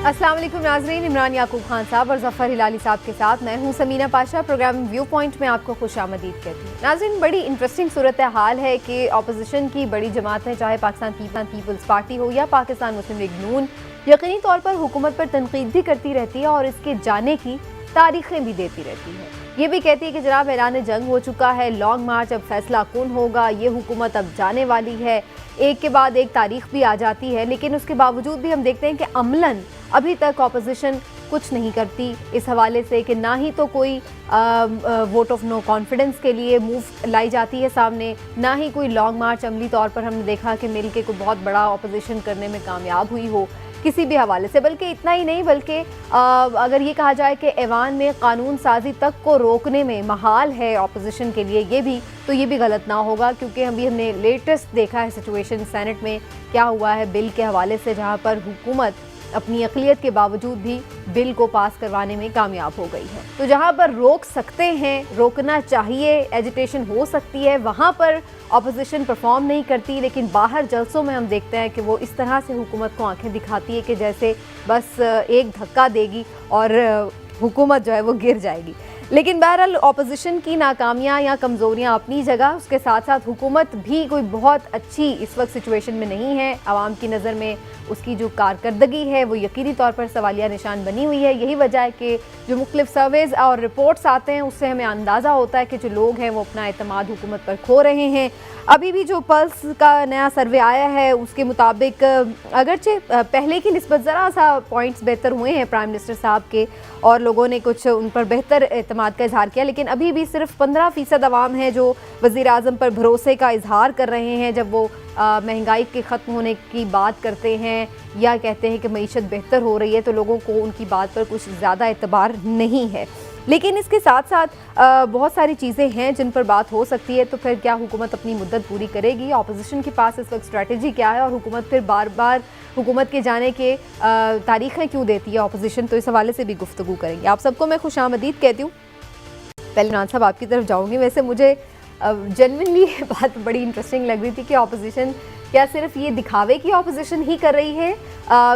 السلام علیکم ناظرین، عمران یعقوب خان صاحب اور ظفر ہلالی صاحب کے ساتھ میں ہوں Samina Pasha. Programme view point میں آپ کو خوش آمدید کہتی ہوں۔ ناظرین، بڑی انٹرسٹنگ صورتحال ہے کہ اپوزیشن کی بڑی جماعتیں، چاہے پاکستان پیپلز پارٹی ہو یا پاکستان مسلم لیگ نون، یقینی طور پر حکومت پر تنقید بھی کرتی رہتی ہے اور اس کے جانے کی تاریخیں بھی دیتی رہتی ہے۔ یہ بھی کہتی ہے کہ جناب اعلان جنگ ہو چکا ہے، لانگ مارچ اب فیصلہ کن ہوگا، یہ حکومت اب جانے والی ہے، ایک کے بعد ایک تاریخ بھی آ جاتی ہے۔ لیکن اس کے باوجود بھی ہم دیکھتے ہیں کہ عملاً ابھی تک اپوزیشن کچھ نہیں کرتی اس حوالے سے کہ نہ ہی تو کوئی ووٹ آف نو کانفیڈنس کے لیے موو لائی جاتی ہے سامنے، نہ ہی کوئی لانگ مارچ عملی طور پر ہم نے دیکھا کہ مل کے کوئی بہت بڑا اپوزیشن کرنے میں کامیاب ہوئی ہو کسی بھی حوالے سے۔ بلکہ اتنا ہی نہیں، بلکہ اگر یہ کہا جائے کہ ایوان میں قانون سازی تک کو روکنے میں محال ہے اپوزیشن کے لیے، یہ بھی غلط نہ ہوگا، کیونکہ ہم نے لیٹسٹ دیکھا ہے سچویشن سینٹ میں کیا ہوا ہے بل کے حوالے سے، جہاں پر حکومت اپنی اقلیت کے باوجود بھی بل کو پاس کروانے میں کامیاب ہو گئی ہے۔ تو جہاں پر روک سکتے ہیں، روکنا چاہیے، ایجیٹیشن ہو سکتی ہے، وہاں پر اپوزیشن پرفارم نہیں کرتی، لیکن باہر جلسوں میں ہم دیکھتے ہیں کہ وہ اس طرح سے حکومت کو آنکھیں دکھاتی ہے کہ جیسے بس ایک دھکا دے گی اور حکومت جو ہے وہ گر جائے گی۔ لیکن بہرحال اپوزیشن کی ناکامیاں یا کمزوریاں اپنی جگہ، اس کے ساتھ ساتھ حکومت بھی کوئی بہت اچھی اس وقت سچویشن میں نہیں ہے۔ عوام کی نظر میں اس کی جو کارکردگی ہے وہ یقینی طور پر سوالیہ نشان بنی ہوئی ہے۔ یہی وجہ ہے کہ جو مختلف سرویز اور رپورٹس آتے ہیں اس سے ہمیں اندازہ ہوتا ہے کہ جو لوگ ہیں وہ اپنا اعتماد حکومت پر کھو رہے ہیں۔ ابھی بھی جو پلس کا نیا سروے آیا ہے اس کے مطابق اگرچہ پہلے کی نسبت ذرا سا پوائنٹس بہتر ہوئے ہیں پرائم منسٹر صاحب کے اور لوگوں نے کچھ ان پر بہتر اعتماد کا اظہار کیا، لیکن ابھی بھی صرف 15% عوام ہیں جو وزیر اعظم پر بھروسے کا اظہار کر رہے ہیں جب وہ مہنگائی کے ختم ہونے کی بات کرتے ہیں یا کہتے ہیں کہ معیشت بہتر ہو رہی ہے، تو لوگوں کو ان کی بات پر کچھ زیادہ اعتبار نہیں ہے۔ لیکن اس کے ساتھ ساتھ بہت ساری چیزیں ہیں جن پر بات ہو سکتی ہے۔ تو پھر کیا حکومت اپنی مدت پوری کرے گی؟ اپوزیشن کے پاس اس وقت اسٹریٹجی کیا ہے اور حکومت پھر بار بار حکومت کے جانے کے تاریخیں کیوں دیتی ہے اپوزیشن؟ تو اس حوالے سے بھی گفتگو کریں گے۔ آپ سب کو میں خوش آمدید کہتی ہوں۔ پہلے عمران صاحب آپ کی طرف جاؤں گی۔ ویسے مجھے جنوینلی بات بڑی انٹرسٹنگ لگ رہی تھی کہ اپوزیشن کیا صرف یہ دکھاوے کی اپوزیشن ہی کر رہی ہے،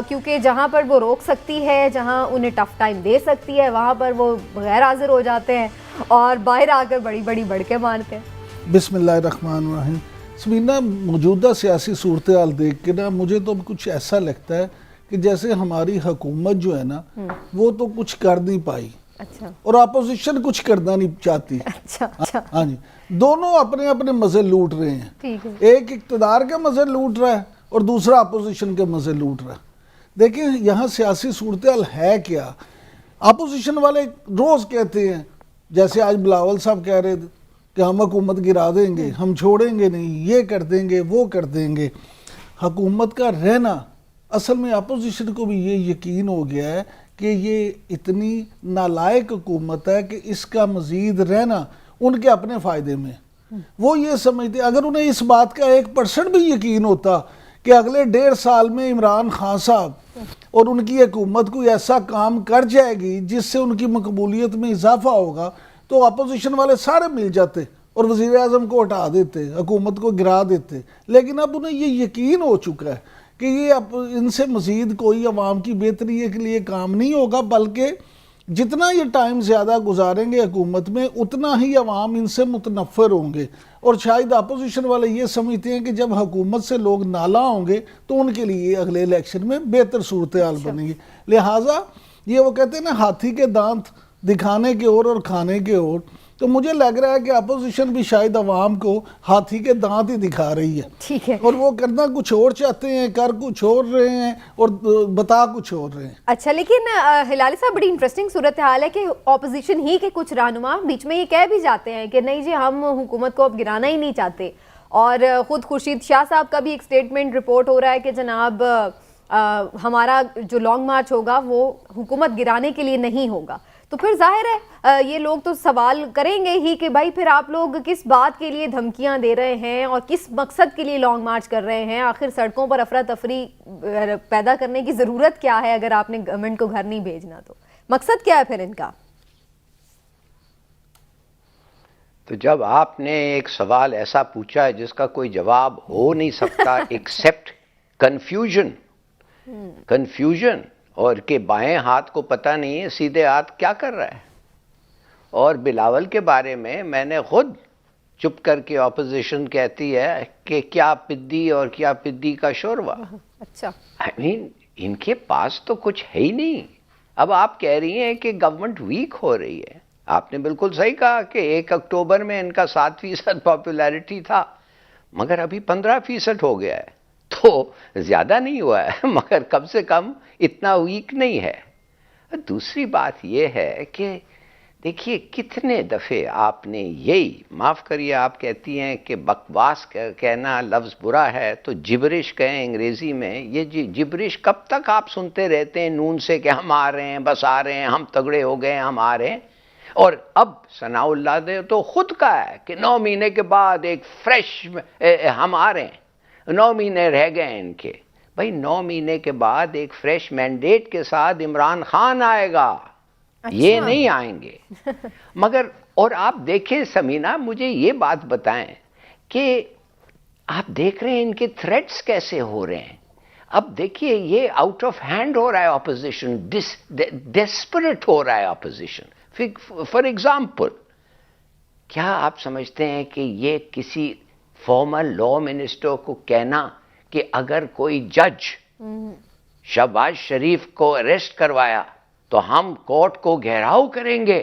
کیونکہ جہاں پر وہ روک سکتی ہے، جہاں انہیں ٹف ٹائم دے سکتی ہے، وہاں پر وہ غیر حاضر ہو جاتے ہیں اور باہر آ کر بڑی بڑی بڑکیں مارتے ہیں۔ بسم اللہ الرحمن الرحیم۔ سمینہ، موجودہ سیاسی صورتحال دیکھ کے نا مجھے تو کچھ ایسا لگتا ہے کہ جیسے ہماری حکومت جو ہے نا وہ تو کچھ کر نہیں پائی، اچھا، اور اپوزیشن کچھ کرنا نہیں چاہتی۔ اچھا، ہاں جی، دونوں اپنے اپنے مزے لوٹ رہے ہیں۔ ٹھیک ہے۔ ایک اقتدار کے مزے لوٹ رہا ہے اور دوسرا اپوزیشن کے مزے لوٹ رہا ہے۔ دیکھیں یہاں سیاسی صورتحال ہے کیا؟ اپوزیشن والے روز کہتے ہیں، جیسے آج بلاول صاحب کہہ رہے تھے کہ ہم حکومت گرا دیں گے، ہم چھوڑیں گے نہیں، یہ کر دیں گے، وہ کر دیں گے۔ حکومت کا رہنا، اصل میں اپوزیشن کو بھی یہ یقین ہو گیا ہے کہ یہ اتنی نالائق حکومت ہے کہ اس کا مزید رہنا ان کے اپنے فائدے میں۔ وہ یہ سمجھتے، اگر انہیں اس بات کا 1% بھی یقین ہوتا کہ اگلے 1.5 سال میں عمران خان صاحب اور ان کی حکومت کوئی ایسا کام کر جائے گی جس سے ان کی مقبولیت میں اضافہ ہوگا، تو اپوزیشن والے سارے مل جاتے اور وزیر اعظم کو ہٹا دیتے، حکومت کو گرا دیتے۔ لیکن اب انہیں یہ یقین ہو چکا ہے کہ یہ ان سے مزید کوئی عوام کی بہتری کے لیے کام نہیں ہوگا، بلکہ جتنا یہ ٹائم زیادہ گزاریں گے حکومت میں اتنا ہی عوام ان سے متنفر ہوں گے۔ اور شاید اپوزیشن والے یہ سمجھتے ہیں کہ جب حکومت سے لوگ نالاں ہوں گے تو ان کے لیے اگلے الیکشن میں بہتر صورتحال بنے گی۔ لہٰذا یہ وہ کہتے ہیں نا، ہاتھی کے دانت دکھانے کے اور کھانے کے اور، تو مجھے لگ رہا ہے کہ اپوزیشن بھی شاید عوام کو ہاتھی کے دانت ہی دکھا رہی ہے۔ ٹھیک ہے، اور وہ کرنا کچھ اور چاہتے ہیں، کر کچھ اور رہے ہیں اور بتا کچھ اور رہے ہیں۔ اچھا، لیکن ہلالی صاحب بڑی انٹرسٹنگ صورتحال ہے کہ اپوزیشن ہی کے کچھ رہنما بیچ میں یہ کہہ بھی جاتے ہیں کہ نہیں جی ہم حکومت کو اب گرانا ہی نہیں چاہتے، اور خود خورشید شاہ صاحب کا بھی ایک سٹیٹمنٹ رپورٹ ہو رہا ہے کہ جناب ہمارا جو لانگ مارچ ہوگا وہ حکومت گرانے کے لیے نہیں ہوگا۔ تو پھر ظاہر ہے یہ لوگ تو سوال کریں گے ہی کہ بھائی پھر آپ لوگ کس بات کے لیے دھمکیاں دے رہے ہیں اور کس مقصد کے لیے لانگ مارچ کر رہے ہیں؟ آخر سڑکوں پر افراتفری پیدا کرنے کی ضرورت کیا ہے اگر آپ نے گورنمنٹ کو گھر نہیں بھیجنا؟ تو مقصد کیا ہے پھر ان کا؟ تو جب آپ نے ایک سوال ایسا پوچھا ہے جس کا کوئی جواب ہو نہیں سکتا ایکسیپٹ کنفیوژن اور کہ بائیں ہاتھ کو پتہ نہیں ہے سیدھے ہاتھ کیا کر رہا ہے. اور بلاول کے بارے میں نے خود چپ کر کے اپوزیشن کہتی ہے کہ کیا پدی اور کیا پدی کا شوروا. اچھا ان کے پاس تو کچھ ہے ہی نہیں. اب آپ کہہ رہی ہیں کہ گورنمنٹ ویک ہو رہی ہے. آپ نے بالکل صحیح کہا کہ 1 اکتوبر میں ان کا 7% پاپولیرٹی تھا، مگر ابھی 15% ہو گیا ہے. تو زیادہ نہیں ہوا ہے مگر کم سے کم اتنا ویک نہیں ہے. دوسری بات یہ ہے کہ دیکھیے کتنے دفعے آپ نے یہی، معاف کریے آپ کہتی ہیں کہ بکواس کہنا لفظ برا ہے تو جبرش کہیں انگریزی میں. یہ جبرش کب تک آپ سنتے رہتے ہیں نون سے کہ ہم آ رہے ہیں، بس آ رہے ہیں، ہم تگڑے ہو گئے ہیں، ہم آ رہے ہیں. اور اب ثناء اللہ نے تو خود کہا ہے کہ 9 مہینے کے بعد ایک فریش ہم آ رہے ہیں. 9 مہینے رہ گئے ہیں ان کے. بھائی 9 مہینے کے بعد ایک فریش مینڈیٹ کے ساتھ عمران خان آئے گا. یہ نہیں آئیں گے. مگر اور آپ دیکھیں سمینہ، مجھے یہ بات بتائیں کہ آپ دیکھ رہے ہیں ان کے تھریٹس کیسے ہو رہے ہیں. اب دیکھیے یہ آؤٹ آف ہینڈ ہو رہا ہے اپوزیشن، ڈیسپریٹ ہو رہا ہے اپوزیشن. فار ایگزامپل، کیا آپ سمجھتے ہیں کہ یہ کسی فارمر لا منسٹر کو کہنا کہ اگر کوئی جج شہباز شریف کو اریسٹ کروایا تو ہم کورٹ کو گھیراؤ کریں گے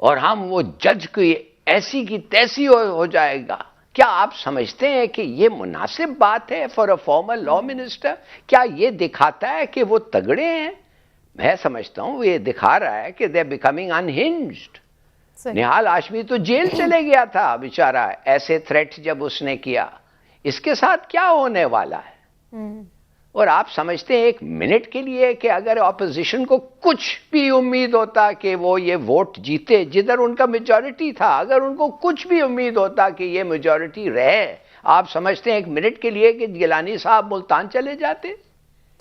اور ہم وہ جج کی ایسی کی تیسی ہو جائے گا، کیا آپ سمجھتے ہیں کہ یہ مناسب بات ہے for a former law minister? کیا یہ دکھاتا ہے کہ وہ تگڑے ہیں؟ میں سمجھتا ہوں یہ دکھا رہا ہے کہ they are becoming انہنجڈ. Nihal Hashmi تو جیل چلے گیا تھا بیچارہ، ایسے تھریٹ جب اس نے کیا. اس کے ساتھ کیا ہونے والا ہے؟ اور آپ سمجھتے ہیں 1 منٹ کے لیے کہ اگر اپوزیشن کو کچھ بھی امید ہوتا کہ وہ یہ ووٹ جیتے جدھر ان کا میجورٹی تھا، اگر ان کو کچھ بھی امید ہوتا کہ یہ میجورٹی رہے، آپ سمجھتے ہیں 1 منٹ کے لیے کہ گیلانی صاحب ملتان چلے جاتے؟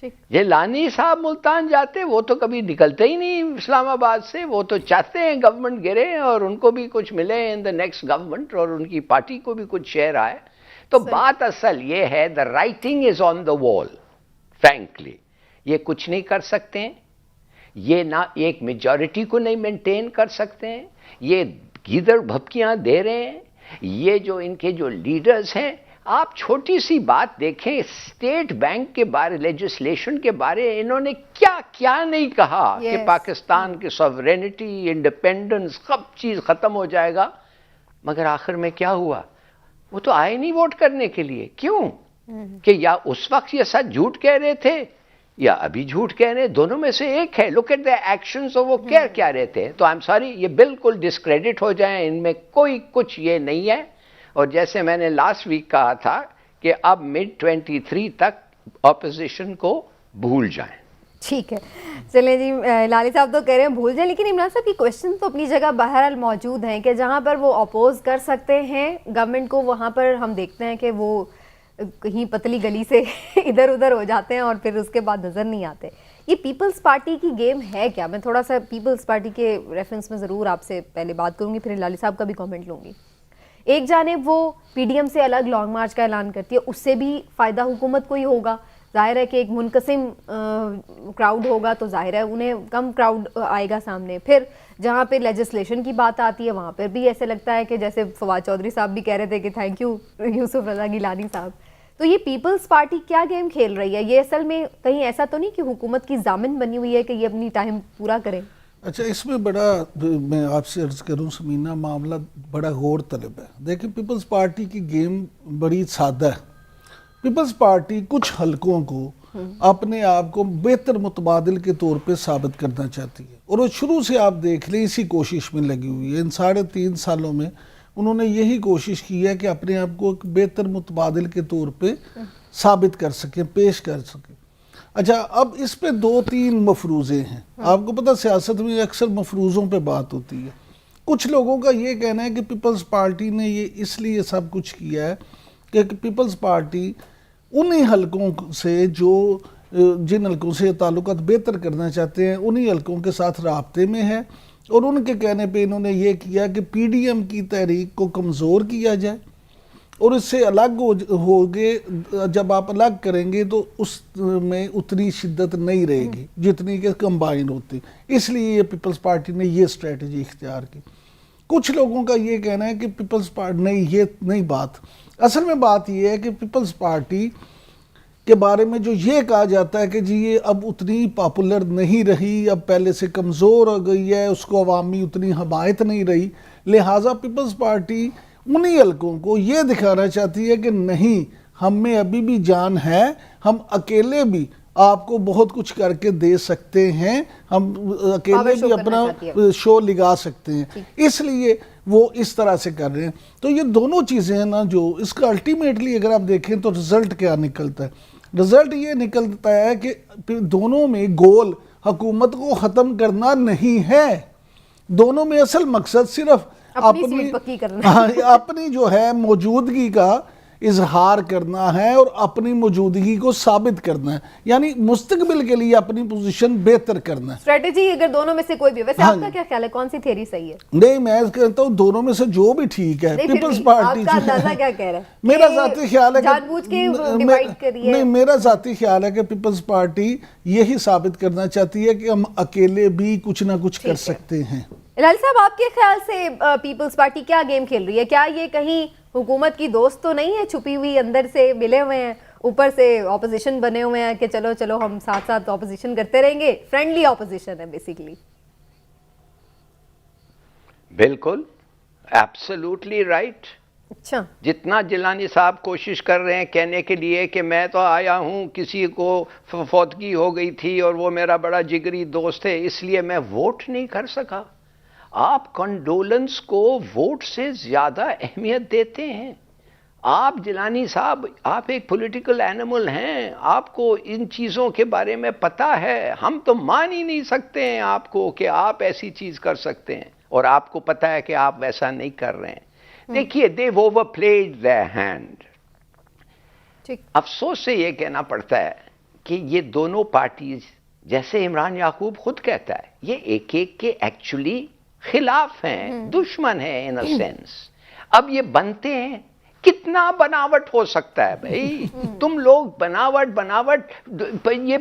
گیلانی صاحب ملتان جاتے؟ وہ تو کبھی نکلتے ہی نہیں اسلام آباد سے. وہ تو چاہتے ہیں گورنمنٹ گرے اور ان کو بھی کچھ ملے ان دا نیکسٹ گورنمنٹ اور ان کی پارٹی کو بھی کچھ شیئر آئے. تو بات اصل یہ ہے، دا رائٹنگ از آن دا وال. فرینکلی یہ کچھ نہیں کر سکتے ہیں، یہ نہ ایک میجورٹی کو نہیں مینٹین کر سکتے ہیں، یہ گیدڑ بھپکیاں دے رہے ہیں. یہ جو ان کے جو لیڈرز ہیں، آپ چھوٹی سی بات دیکھیں، اسٹیٹ بینک کے بارے، لیجسلیشن کے بارے انہوں نے کیا کیا نہیں کہا کہ پاکستان کی سوورینٹی، انڈیپینڈنس، سب چیز ختم ہو جائے گا. مگر آخر میں کیا ہوا؟ وہ تو آئے نہیں ووٹ کرنے کے لیے. کیوں؟ کہ یا اس وقت یہ سچ جھوٹ کہہ رہے تھے یا ابھی جھوٹ کہہ رہے ہیں، دونوں میں سے ایک ہے. Look at the actions. وہ کیا رہے تھے. تو آئی ایم سوری، یہ بالکل ڈسکریڈٹ ہو جائیں، ان میں کوئی کچھ یہ نہیں ہے. اور جیسے میں نے لاسٹ ویک کہا تھا کہ اب mid-23 تک اپوزیشن کو بھول جائیں. ٹھیک ہے، چلیں جی. لالی صاحب تو کہہ رہے ہیں بھول جائیں، لیکن عمران صاحب کی کوشچن تو اپنی جگہ بہرحال موجود ہیں کہ جہاں پر وہ اپوز کر سکتے ہیں گورنمنٹ کو، وہاں پر ہم دیکھتے ہیں کہ وہ کہیں پتلی گلی سے ادھر ادھر ہو جاتے ہیں اور پھر اس کے بعد نظر نہیں آتے. یہ پیپلز پارٹی کی گیم ہے کیا؟ میں تھوڑا سا پیپلز پارٹی کے ریفرنس میں ضرور آپ سے پہلے بات کروں گی، پھر لالی صاحب کا بھی کامنٹ لوں گی. ایک جانب وہ پی ڈی ایم سے الگ لانگ مارچ کا اعلان کرتی ہے، اس سے بھی فائدہ حکومت کو ہی ہوگا. ظاہر ہے کہ ایک منقسم کراؤڈ ہوگا تو ظاہر ہے انہیں کم کراؤڈ آئے گا سامنے. پھر جہاں پہ لیجسلیشن کی بات آتی ہے وہاں پر بھی ایسے لگتا ہے کہ جیسے فواد چودھری صاحب بھی کہہ رہے تھے کہ تھینک یو یوسف رضا گیلانی صاحب. تو یہ پیپلز پارٹی کیا گیم کھیل رہی ہے؟ یہ اصل میں کہیں ایسا تو نہیں کہ حکومت کی ضامن بنی ہوئی ہے کہ یہ اپنی ٹائم پورا کریں؟ اچھا، اس میں بڑا میں آپ سے عرض کروں سمینہ، معاملہ بڑا غور طلب ہے. دیکھیں پیپلز پارٹی کی گیم بڑی سادہ ہے. پیپلز پارٹی کچھ حلقوں کو اپنے آپ کو بہتر متبادل کے طور پہ ثابت کرنا چاہتی ہے، اور وہ شروع سے آپ دیکھ لیں اسی کوشش میں لگی ہوئی ہے. ان 3.5 سالوں میں انہوں نے یہی کوشش کی ہے کہ اپنے آپ کو ایک بہتر متبادل کے طور پہ ثابت کر سکیں، پیش کر سکیں. اچھا، اب اس پہ 2-3 مفروضے ہیں. آپ کو پتہ سیاست میں اکثر مفروضوں پہ بات ہوتی ہے. کچھ لوگوں کا یہ کہنا ہے کہ پیپلز پارٹی نے یہ اس لیے سب کچھ کیا ہے کہ پیپلز پارٹی انہی حلقوں سے جن حلقوں سے تعلقات بہتر کرنا چاہتے ہیں انہی حلقوں کے ساتھ رابطے میں ہے، اور ان کے کہنے پہ انہوں نے یہ کیا کہ پی ڈی ایم کی تحریک کو کمزور کیا جائے اور اس سے الگ ہو گے. جب آپ الگ کریں گے تو اس میں اتنی شدت نہیں رہے گی جتنی کہ کمبائن ہوتی. اس لیے یہ پیپلز پارٹی نے یہ اسٹریٹجی اختیار کی. کچھ لوگوں کا یہ کہنا ہے کہ پیپلز پارٹی نہیں، یہ نہیں بات. اصل میں بات یہ ہے کہ پیپلز پارٹی کے بارے میں جو یہ کہا جاتا ہے کہ جی یہ اب اتنی پاپولر نہیں رہی، اب پہلے سے کمزور ہو گئی ہے، اس کو عوامی اتنی حمایت نہیں رہی، لہٰذا پیپلز پارٹی انہی حلقوں کو یہ دکھانا چاہتی ہے کہ نہیں، ہم میں ابھی بھی جان ہے، ہم اکیلے بھی آپ کو بہت کچھ کر کے دے سکتے ہیں، ہم اکیلے بھی اپنا شو لگا سکتے ہیں. اس لیے وہ اس طرح سے کر رہے ہیں. تو یہ دونوں چیزیں ہیں نا، جو اس کا الٹیمیٹلی اگر آپ دیکھیں تو رزلٹ کیا نکلتا ہے. رزلٹ یہ نکلتا ہے کہ دونوں میں گول حکومت کو ختم کرنا نہیں ہے. دونوں میں اصل مقصد صرف اپنی جو ہے موجودگی کا اظہار کرنا ہے اور اپنی موجودگی کو ثابت کرنا ہے، یعنی مستقبل کے لیے اپنی پوزیشن بہتر کرنا ہے. اسٹریٹجی اگر دونوں میں سے کوئی بھی، ویسے آپ کا کیا خیال ہے کون سی تھیوری صحیح ہے؟ نہیں، میں کہتا ہوں دونوں میں سے جو بھی ٹھیک ہے. پیپلز پارٹی آپ کا اندازہ کیا کہہ رہا ہے؟ میرا ذاتی خیال ہے جان بوجھ کے ڈیوائیڈ کریے. نہیں، میرا ذاتی خیال ہے کہ پیپلز پارٹی یہی ثابت کرنا چاہتی ہے کہ ہم اکیلے بھی کچھ نہ کچھ کر سکتے ہیں. الہی صاحب، آپ کے خیال سے پیپلز پارٹی کیا گیم کھیل رہی ہے؟ کیا یہ کہیں حکومت کی دوست تو نہیں ہے، چھپی ہوئی، اندر سے ملے ہوئے ہیں، اوپر سے اپوزیشن بنے ہوئے ہیں کہ چلو چلو ہم ساتھ ساتھ اپوزیشن کرتے رہیں گے؟ فرینڈلی اپوزیشن ہے بیسیکلی. بالکل، ایبسلیوٹلی رائٹ. اچھا، جتنا جیلانی صاحب کوشش کر رہے ہیں کہنے کے لیے کہ میں تو آیا ہوں، کسی کو فوتگی ہو گئی تھی اور وہ میرا بڑا جگری دوست ہے اس لیے میں ووٹ نہیں کر سکا. آپ کنڈولنس کو ووٹ سے زیادہ اہمیت دیتے ہیں. آپ جیلانی صاحب، آپ ایک پولیٹیکل اینیمل ہیں، آپ کو ان چیزوں کے بارے میں پتہ ہے. ہم تو مان ہی نہیں سکتے ہیں آپ کو کہ آپ ایسی چیز کر سکتے ہیں، اور آپ کو پتہ ہے کہ آپ ویسا نہیں کر رہے ہیں. دیکھیے، they've overplayed their hand. افسوس سے یہ کہنا پڑتا ہے کہ یہ دونوں پارٹیز، جیسے عمران یعقوب خود کہتا ہے، یہ ایک ایک کے ایکچولی خلاف ہیں، دشمن ہیں ان اے سینس. اب یہ بنتے ہیں، کتنا بناوٹ ہو سکتا ہے بھائی؟ تم لوگ بناوٹ یہ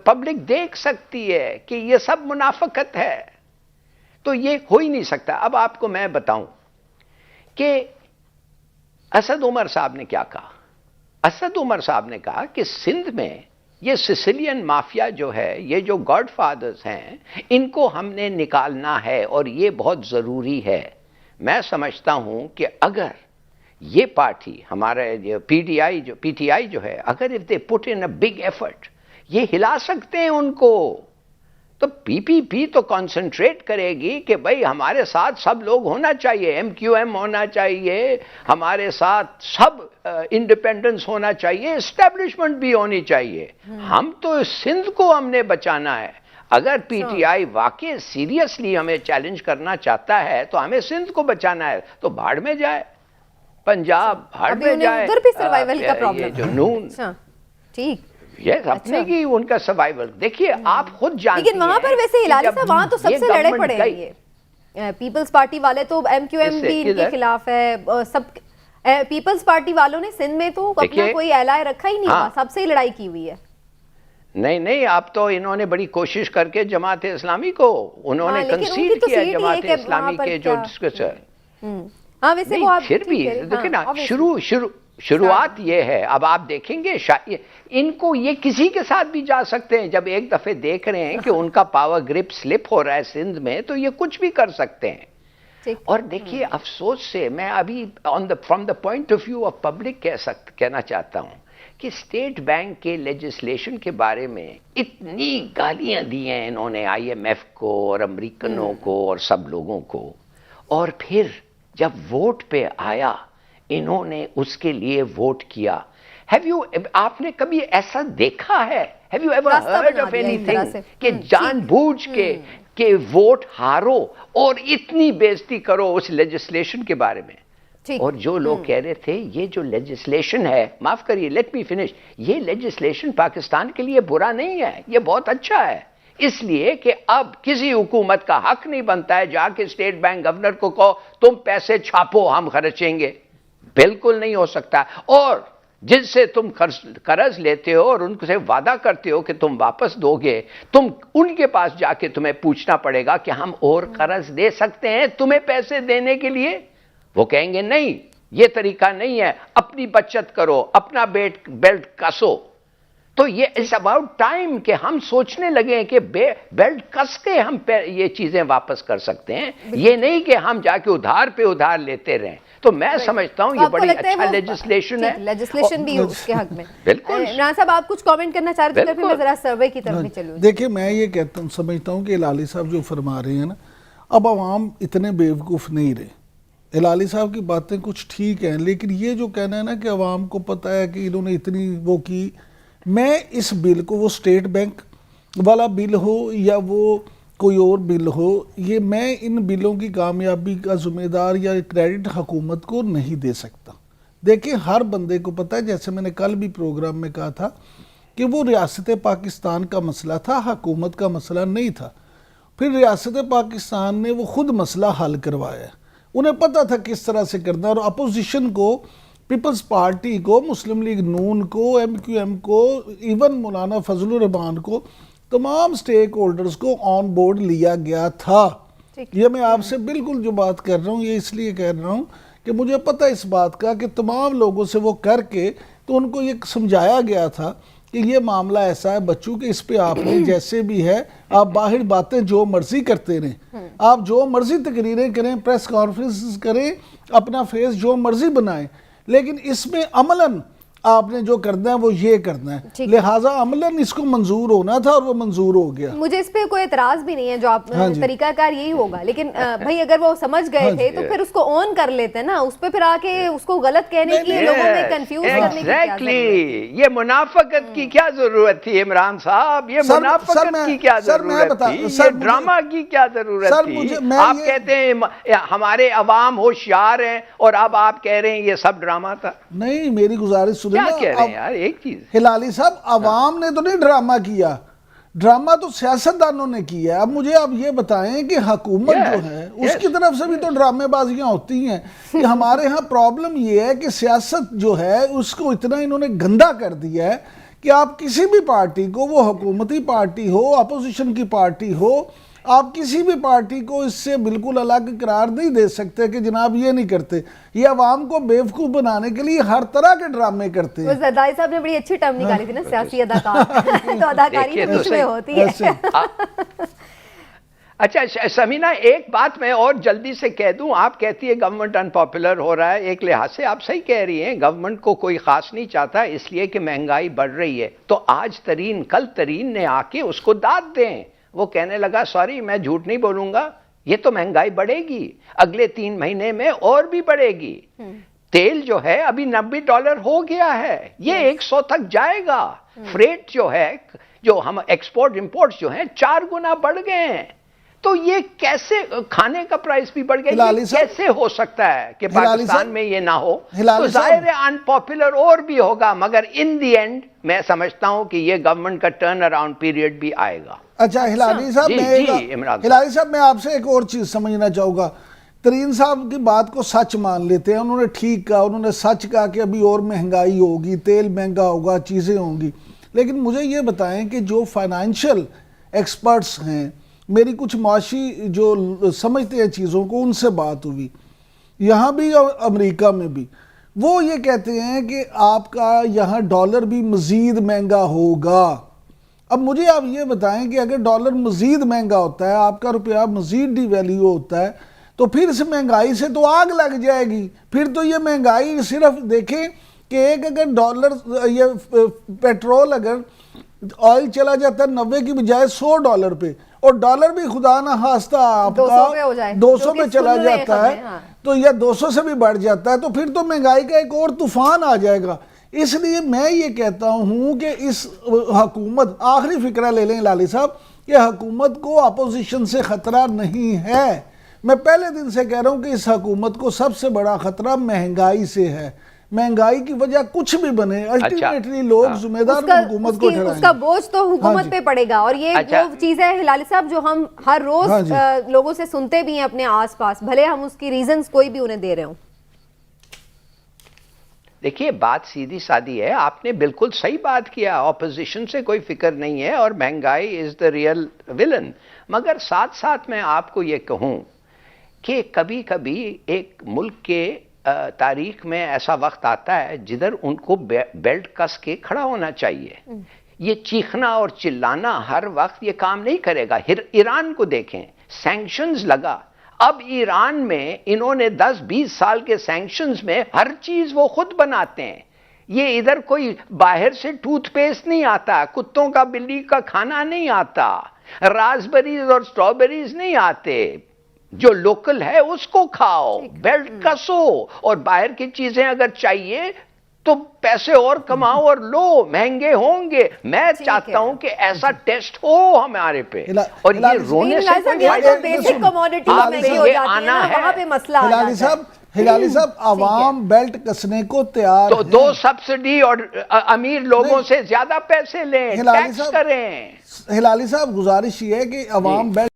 پبلک دیکھ سکتی ہے کہ یہ سب منافقت ہے. تو یہ ہو ہی نہیں سکتا. اب آپ کو میں بتاؤں کہ اسد عمر صاحب نے کیا کہا. اسد عمر صاحب نے کہا کہ سندھ میں یہ سسلین مافیا جو ہے، یہ جو گاڈ فادرز ہیں، ان کو ہم نے نکالنا ہے اور یہ بہت ضروری ہے. میں سمجھتا ہوں کہ اگر یہ پارٹی، ہمارے پی ٹی آئی جو ہے، اگر if they put in a big effort، یہ ہلا سکتے ہیں ان کو. تو پی پی پی تو کانسنٹریٹ کرے گی کہ بھائی ہمارے ساتھ سب لوگ ہونا چاہیے، ایم کیو ایم ہونا چاہیے، ہمارے ساتھ سب انڈیپینڈنس ہونا چاہیے، اسٹیبلشمنٹ بھی ہونی چاہیے. ہم تو سندھ کو ہم نے بچانا ہے. اگر پی ٹی آئی واقعی سیریسلی ہمیں چیلنج کرنا چاہتا ہے تو ہمیں سندھ کو بچانا ہے، تو بھاڑ میں جائے، پنجاب بھاڑ میں جائے. ادھر بھی سروائیول کا پرابلم یہ جو نون، ٹھیک، یہ اپنے کی ان کا سروائیول. دیکھیے آپ خود جانتے ہیں، لیکن وہاں پر ویسے ہلالی صاحب وہاں تو سب سے لڑے پڑے ہیں. یہ پیپلز پارٹی والے تو ایم کیو ایم بھی ان کے خلاف ہے. سب پیپلز پارٹی والوں نے سندھ میں تو اپنا کوئی اعلائے رکھا ہی نہیں، سب سے ہی لڑائی کی ہوئی ہے. نہیں، اب تو انہوں نے بڑی کوشش کر کے جماعت اسلامی کو انہوں نے کنسیڈ کیا. جماعت اسلامی کے جو ڈسکس ہے، پھر بھی دیکھیں نا، شروعات یہ ہے. اب آپ دیکھیں گے ان کو یہ کسی کے ساتھ بھی جا سکتے ہیں. جب ایک دفعہ دیکھ رہے ہیں کہ ان کا پاور گرپ سلپ ہو رہا ہے سندھ میں، تو یہ کچھ بھی کر سکتے ہیں. اور دیکھیے افسوس سے میں ابھی from the point of view of public کہنا چاہتا ہوں کہ اسٹیٹ بینک کے لیجسلیشن کے بارے میں اتنی گالیاں دی ہیں انہوں نے آئی ایم ایف کو اور امریکنوں کو اور سب لوگوں کو، اور پھر جب ووٹ پہ آیا انہوں نے اس کے لیے ووٹ کیا. آپ نے کبھی ایسا دیکھا ہے؟ Have you ever heard of anything کہ جان بوجھ کے کہ ووٹ ہارو اور اتنی بےزتی کرو اس لیجسلیشن کے بارے میں؟ اور جو لوگ کہہ رہے تھے یہ جو لیجسلیشن ہے، معاف کریے، لیٹ می فنش، یہ لیجسلیشن پاکستان کے لیے برا نہیں ہے، یہ بہت اچھا ہے. اس لیے کہ اب کسی حکومت کا حق نہیں بنتا ہے جا کے اسٹیٹ بینک گورنر کو کہو تم پیسے چھاپو ہم خرچیں گے. بالکل نہیں ہو سکتا. اور جن سے تم قرض لیتے ہو اور ان سے وعدہ کرتے ہو کہ تم واپس دو گے, تم ان کے پاس جا کے تمہیں پوچھنا پڑے گا کہ ہم اور قرض دے سکتے ہیں تمہیں پیسے دینے کے لیے. وہ کہیں گے نہیں, یہ طریقہ نہیں ہے, اپنی بچت کرو, اپنا بیلٹ کسو. تو یہ اٹس اباؤٹ ٹائم کہ ہم سوچنے لگیں کہ بیلٹ کس کے ہم یہ چیزیں واپس کر سکتے ہیں, یہ نہیں کہ ہم جا کے ادھار پہ ادھار لیتے رہیں. تو میں سمجھتا ہوں یہ بڑی اچھا لیجسلیشن ہے, لیجسلیشن بھی اس کے حق میں. بالکل. عمران صاحب آپ کچھ کامنٹ کرنا چاہ رہے تھے, پھر میں ذرا سروے کی طرف بھی چلوں. دیکھیں میں یہ کہتا ہوں, سمجھتا ہوں کہ ہلالی صاحب جو فرما رہے ہیں نا, اب عوام اتنے بیوقوف نہیں رہے. ہلالی صاحب کی باتیں کچھ ٹھیک ہیں, لیکن یہ جو کہنا ہے نا کہ عوام کو پتہ ہے کہ انہوں نے اتنی وہ کی, میں اس بل کو, وہ اسٹیٹ بینک والا بل ہو یا وہ کوئی اور بل ہو, یہ میں ان بلوں کی کامیابی کا ذمہ دار یا کریڈٹ حکومت کو نہیں دے سکتا. دیکھیں ہر بندے کو پتہ ہے, جیسے میں نے کل بھی پروگرام میں کہا تھا کہ وہ ریاست پاکستان کا مسئلہ تھا, حکومت کا مسئلہ نہیں تھا. پھر ریاست پاکستان نے وہ خود مسئلہ حل کروایا, انہیں پتہ تھا کس طرح سے کرنا. اور اپوزیشن کو, پیپلز پارٹی کو, مسلم لیگ نون کو, ایم کیو ایم کو, ایون مولانا فضل الرحمان کو, تمام سٹیک ہولڈرز کو آن بورڈ لیا گیا تھا. یہ میں آپ سے بالکل جو بات کر رہا ہوں, یہ اس لیے کہہ رہا ہوں کہ مجھے پتہ اس بات کا کہ تمام لوگوں سے وہ کر کے تو ان کو یہ سمجھایا گیا تھا کہ یہ معاملہ ایسا ہے بچوں کہ اس پہ آپ نے جیسے بھی ہے آپ باہر باتیں جو مرضی کرتے رہیں, آپ جو مرضی تقریریں کریں, پریس کانفرنس کریں, اپنا فیس جو مرضی بنائیں, لیکن اس میں عملاً آپ نے جو کرنا ہے وہ یہ کرنا ہے. لہٰذا عملاً اس کو منظور ہونا تھا اور وہ منظور ہو گیا. مجھے اس پہ کوئی اعتراض بھی نہیں ہے, جو آپ طریقہ کار یہی ہوگا, لیکن بھائی اگر وہ سمجھ گئے تھے تو پھر اس کو آن کر لیتے نا, اس پہ پھر آ کے اس کو غلط کہنے کی, لوگوں میں کنفیوز کرنے کی کیا ضرورت ہے. یہ منافقت کی کیا ضرورت تھی عمران صاحب, یہ منافقت کی کیا ضرورت تھی, یہ ڈرامہ کی کیا ضرورت تھی. آپ کہتے ہیں ہمارے عوام ہوشیار ہیں اور اب آپ کہہ رہے ہیں یہ سب ڈرامہ تھا. نہیں, میری گزارش کیا کہہ رہے ہیں یار, ایک چیز ہلالی صاحب, عوام نے تو نہیں ڈرامہ کیا, ڈرامہ تو سیاستدانوں نے کیا. اب مجھے آپ یہ بتائیں کہ حکومت جو ہے اس کی طرف سے بھی تو ڈرامے بازیاں ہوتی ہیں. کہ ہمارے ہاں پرابلم یہ ہے کہ سیاست جو ہے اس کو اتنا انہوں نے گندا کر دیا ہے کہ آپ کسی بھی پارٹی کو, وہ حکومتی پارٹی ہو, اپوزیشن کی پارٹی ہو, آپ کسی بھی پارٹی کو اس سے بالکل الگ قرار نہیں دے سکتے کہ جناب یہ نہیں کرتے. یہ عوام کو بیوقوف بنانے کے لیے ہر طرح کے ڈرامے کرتے ہیں. زرداری صاحب نے بڑی اچھی ٹرم نکالی تھی نا, سیاسی اداکار, تو اداکاری اس میں ہوتی ہے. اچھا سمینہ, ایک بات میں اور جلدی سے کہہ دوں, آپ کہتی ہے گورنمنٹ انپاپولر ہو رہا ہے, ایک لحاظ سے آپ صحیح کہہ رہی ہیں, گورنمنٹ کو کوئی خاص نہیں چاہتا اس لیے کہ مہنگائی بڑھ رہی ہے. تو آج ترین کل ترین نے آ کے اس کو داد دیں. وہ کہنے لگا سوری میں جھوٹ نہیں بولوں گا, یہ تو مہنگائی بڑھے گی, اگلے 3 مہینے میں اور بھی بڑھے گی. تیل جو ہے ابھی $90 ہو گیا ہے, یہ 100 تک جائے گا. فریٹ جو ہے, جو ہم ایکسپورٹ امپورٹ جو ہیں 4 گنا بڑھ گئے ہیں. تو یہ کیسے, کھانے کا پرائس بھی بڑھ گیا, یہ کیسے ہو سکتا ہے کہ پاکستان میں یہ نہ ہو. تو ظاہر ہے انپاپولر اور بھی ہوگا, مگر ان دی اینڈ میں سمجھتا ہوں کہ یہ گورنمنٹ کا ٹرن اراؤنڈ پیریڈ بھی آئے گا. اچھا ہلالی صاحب, میں آپ سے ایک اور چیز سمجھنا چاہوں گا. ترین صاحب کی بات کو سچ مان لیتے ہیں, انہوں نے ٹھیک کہا, انہوں نے سچ کہا کہ ابھی اور مہنگائی ہوگی, تیل مہنگا ہوگا, چیزیں ہوں گی. لیکن مجھے یہ بتائیں کہ جو فائنینشیل ایکسپرٹس ہیں, میری کچھ معاشی جو سمجھتے ہیں چیزوں کو, ان سے بات ہوئی یہاں بھی اور امریکہ میں بھی, وہ یہ کہتے ہیں کہ آپ کا یہاں ڈالر بھی مزید مہنگا ہوگا. اب مجھے آپ یہ بتائیں کہ اگر ڈالر مزید مہنگا ہوتا ہے, آپ کا روپیہ مزید ڈی ویلیو ہوتا ہے, تو پھر اس مہنگائی سے تو آگ لگ جائے گی. پھر تو یہ مہنگائی صرف دیکھیں کہ ایک اگر ڈالر, یہ پیٹرول اگر آئل چلا جاتا ہے 90 کی بجائے $100 پہ, اور ڈالر بھی خدا نہ خواستہ آپ کا 200 پہ چلا جاتا ہے, تو یا 200 سے بھی بڑھ جاتا ہے, تو پھر تو مہنگائی کا ایک اور طوفان آ جائے گا. اس لیے میں یہ کہتا ہوں کہ اس حکومت, آخری فکرہ لے لیں لالی صاحب, کہ حکومت کو اپوزیشن سے خطرہ نہیں ہے. میں پہلے دن سے کہہ رہا ہوں کہ اس حکومت کو سب سے بڑا خطرہ مہنگائی سے ہے. مہنگائی کی وجہ کچھ بھی بنے, الٹیمیٹلی لوگ ذمہ دار حکومت کو ٹھہرائیں گے. اس کا بوجھ تو حکومت پہ پڑے گا. اور یہ وہ چیز ہے ہلالی صاحب جو ہم ہر روز لوگوں سے سنتے بھی ہیں اپنے آس پاس, بھلے ہم اس کی ریزنز کوئی بھی انہیں دے رہے ہوں. دیکھیے بات سیدھی سادی ہے، آپ نے بالکل صحیح بات کیا، اپوزیشن سے کوئی فکر نہیں ہے اور مہنگائی از دا ریئل ولن، مگر ساتھ ساتھ میں آپ کو یہ کہوں کہ کبھی کبھی ایک ملک کے تاریخ میں ایسا وقت آتا ہے جدھر ان کو بیلٹ کس کے کھڑا ہونا چاہیے. یہ چیخنا اور چلانا ہر وقت یہ کام نہیں کرے گا. ایران کو دیکھیں، سینکشنز لگا، اب ایران میں انہوں نے 10-20 سال کے سینکشنز میں ہر چیز وہ خود بناتے ہیں. یہ ادھر کوئی باہر سے ٹوتھ پیسٹ نہیں آتا، کتوں کا بلی کا کھانا نہیں آتا، راسبریز اور سٹرابریز نہیں آتے. جو لوکل ہے اس کو کھاؤ، بیلٹ کسو، اور باہر کی چیزیں اگر چاہیے تو پیسے اور کماؤ اور لو، مہنگے ہوں گے. میں چاہتا ہوں کہ ایسا ٹیسٹ ہو ہمارے پہ، اور یہ رونے سے کوئی فائدہ نہیں. آنا ہے ہلالی صاحب عوام بیلٹ کسنے کو تیار تو دو سبسڈی اور امیر لوگوں سے زیادہ پیسے لیں، ٹیکس کریں. ہلالی صاحب گزارش یہ ہے کہ عوام بیلٹ